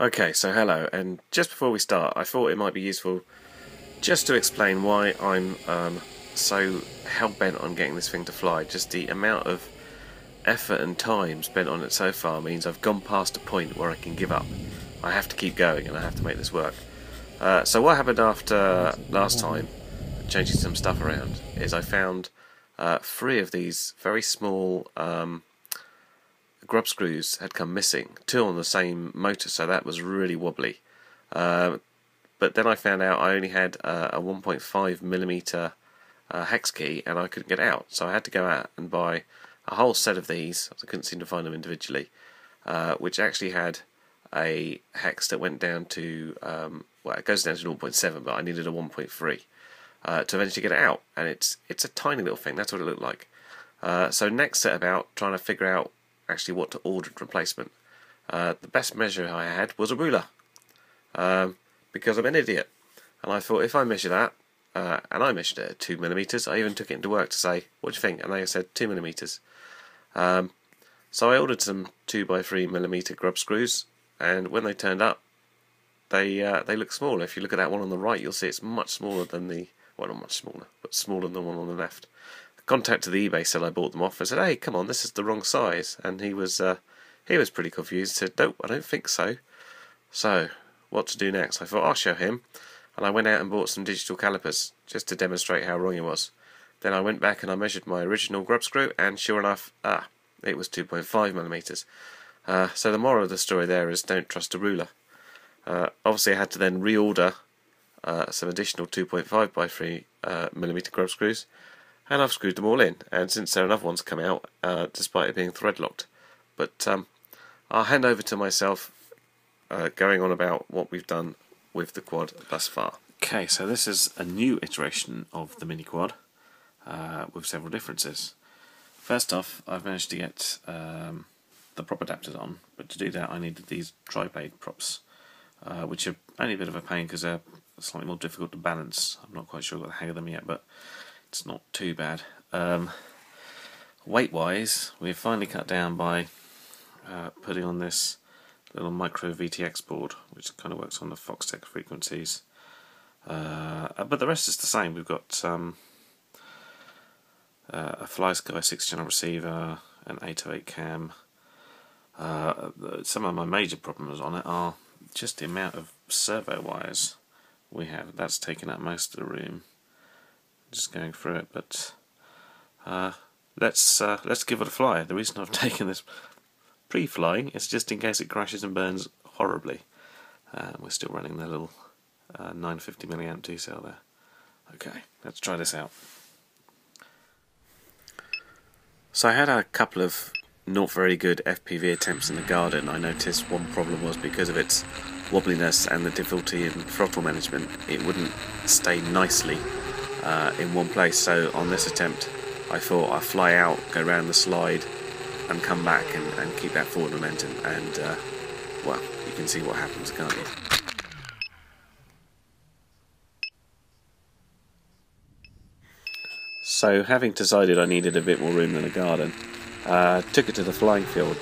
Okay, so hello, and just before we start, I thought it might be useful just to explain why I'm so hell-bent on getting this thing to fly. Just the amount of effort and time spent on it so far means I've gone past a point where I can give up. I have to keep going and I have to make this work. So what happened after last time, changing some stuff around, is I found three of these very small grub screws had come missing, two on the same motor, so that was really wobbly. But then I found out I only had a 1.5mm hex key and I couldn't get out, so I had to go out and buy a whole set of these. I couldn't seem to find them individually, which actually had a hex that went down to, well, it goes down to 0.7, but I needed a 1.3 to eventually get it out, and it's a tiny little thing. That's what it looked like. So next set about trying to figure out actually what to order in replacement. The best measure I had was a ruler, because I'm an idiot, and I thought if I measure that, and I measured it at 2mm. I even took it into work to say, what do you think? And they said 2mm. So I ordered some 2x3mm grub screws, and when they turned up, they look small. If you look at that one on the right, you'll see it's much smaller than the, well, not much smaller, but smaller than the one on the left. I contacted the eBay seller I bought them off and said, hey, come on, this is the wrong size. And he was pretty confused. He said, nope, I don't think so. So what to do next? I thought I'll show him, and I went out and bought some digital calipers just to demonstrate how wrong he was. Then I went back and I measured my original grub screw, and sure enough, it was 2.5mm. So the moral of the story there is don't trust a ruler. Obviously I had to then reorder some additional 2.5x3mm grub screws, and I've screwed them all in, and since there are another ones come out, despite it being thread locked. But I'll hand over to myself, going on about what we've done with the quad thus far. Okay, so this is a new iteration of the mini quad, with several differences. First off, I've managed to get the prop adapters on, but to do that I needed these tri-blade props, which are only a bit of a pain because they're slightly more difficult to balance. I'm not quite sure I've got the hang of them yet, but it's not too bad. Weight-wise, we've finally cut down by putting on this little micro VTX board, which kind of works on the Foxtech frequencies. But the rest is the same. We've got a FlySky 6-channel receiver, an 808 cam. Some of my major problems on it are just the amount of servo wires we have. That's taken up most of the room. Just going through it, but let's give it a fly. The reason I've taken this pre-flying is just in case it crashes and burns horribly. We're still running the little 950 milliamp T-cell there. Okay, let's try this out. So I had a couple of not very good FPV attempts in the garden. I noticed one problem was because of its wobbliness and the difficulty in throttle management, it wouldn't stay nicely in one place. So on this attempt I thought I'd fly out, go around the slide and come back and keep that forward momentum, and well, you can see what happens, can't you? So having decided I needed a bit more room than a garden, took it to the flying field.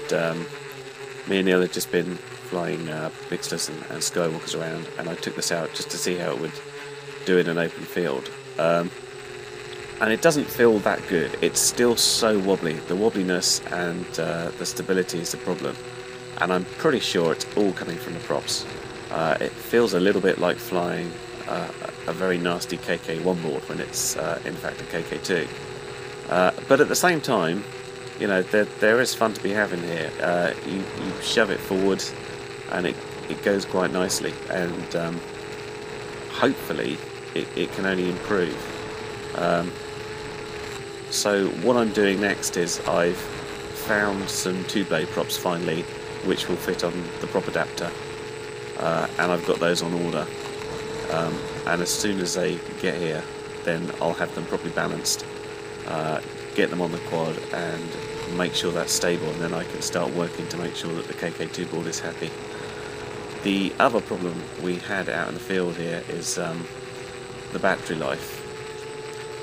Me and Neil had just been flying Pixless and Skywalkers around, and I took this out just to see how it would do in an open field. And it doesn't feel that good. It's still so wobbly. The wobbliness and the stability is the problem, and I'm pretty sure it's all coming from the props. It feels a little bit like flying a very nasty KK1 board when it's in fact a KK2. But at the same time, you know, there is fun to be having here. You shove it forward and it goes quite nicely, and hopefully it can only improve. So what I'm doing next is I've found some 2-blade props finally, which will fit on the prop adapter, and I've got those on order. And as soon as they get here, then I'll have them properly balanced, get them on the quad and make sure that's stable, and then I can start working to make sure that the KK2 board is happy. The other problem we had out in the field here is the battery life.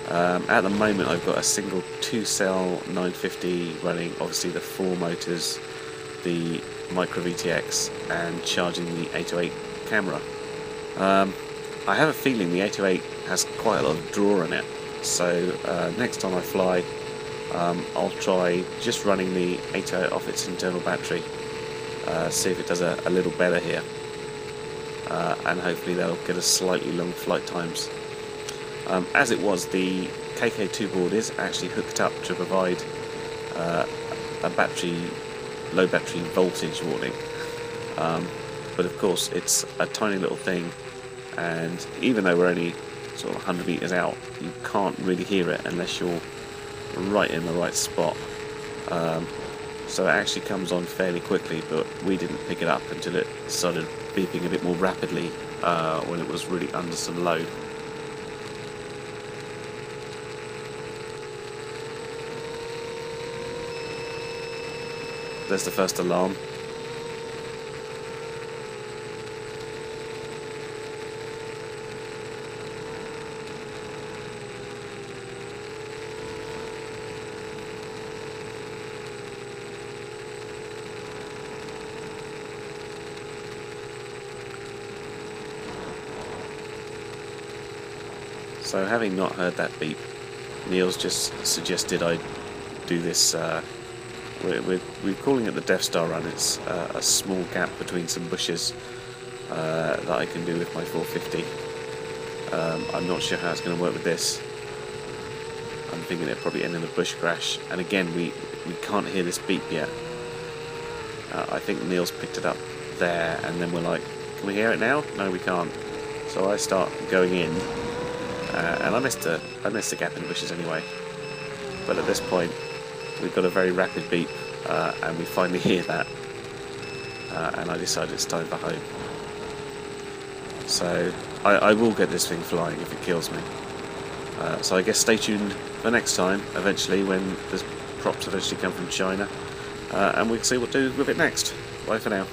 At the moment I've got a single 2-cell 950 running, obviously the 4 motors, the micro VTX and charging the 808 camera. I have a feeling the 808 has quite a lot of draw in it, so next time I fly, I'll try just running the 808 off its internal battery, see if it does a little better here, and hopefully they'll get us slightly long flight times. As it was, the KK2 board is actually hooked up to provide a low battery voltage warning, but of course it's a tiny little thing, and even though we're only sort of 100 meters out, you can't really hear it unless you're right in the right spot. So it actually comes on fairly quickly, but we didn't pick it up until it started beeping a bit more rapidly when it was really under some load. There's the first alarm. So having not heard that beep, Neil's just suggested I do this. We're calling it the Death Star run. It's a small gap between some bushes that I can do with my 450. I'm not sure how it's going to work with this. I'm thinking it'll probably end in a bush crash. And again, we can't hear this beep yet. I think Neil's picked it up there, and then we're like, can we hear it now? No, we can't. So I start going in, and I missed a gap in the bushes anyway. But at this point, we've got a very rapid beep, and we finally hear that, and I decided it's time for home. So I will get this thing flying if it kills me. So I guess stay tuned for next time, eventually, when the props eventually come from China, and we'll see what to do with it next. Bye for now.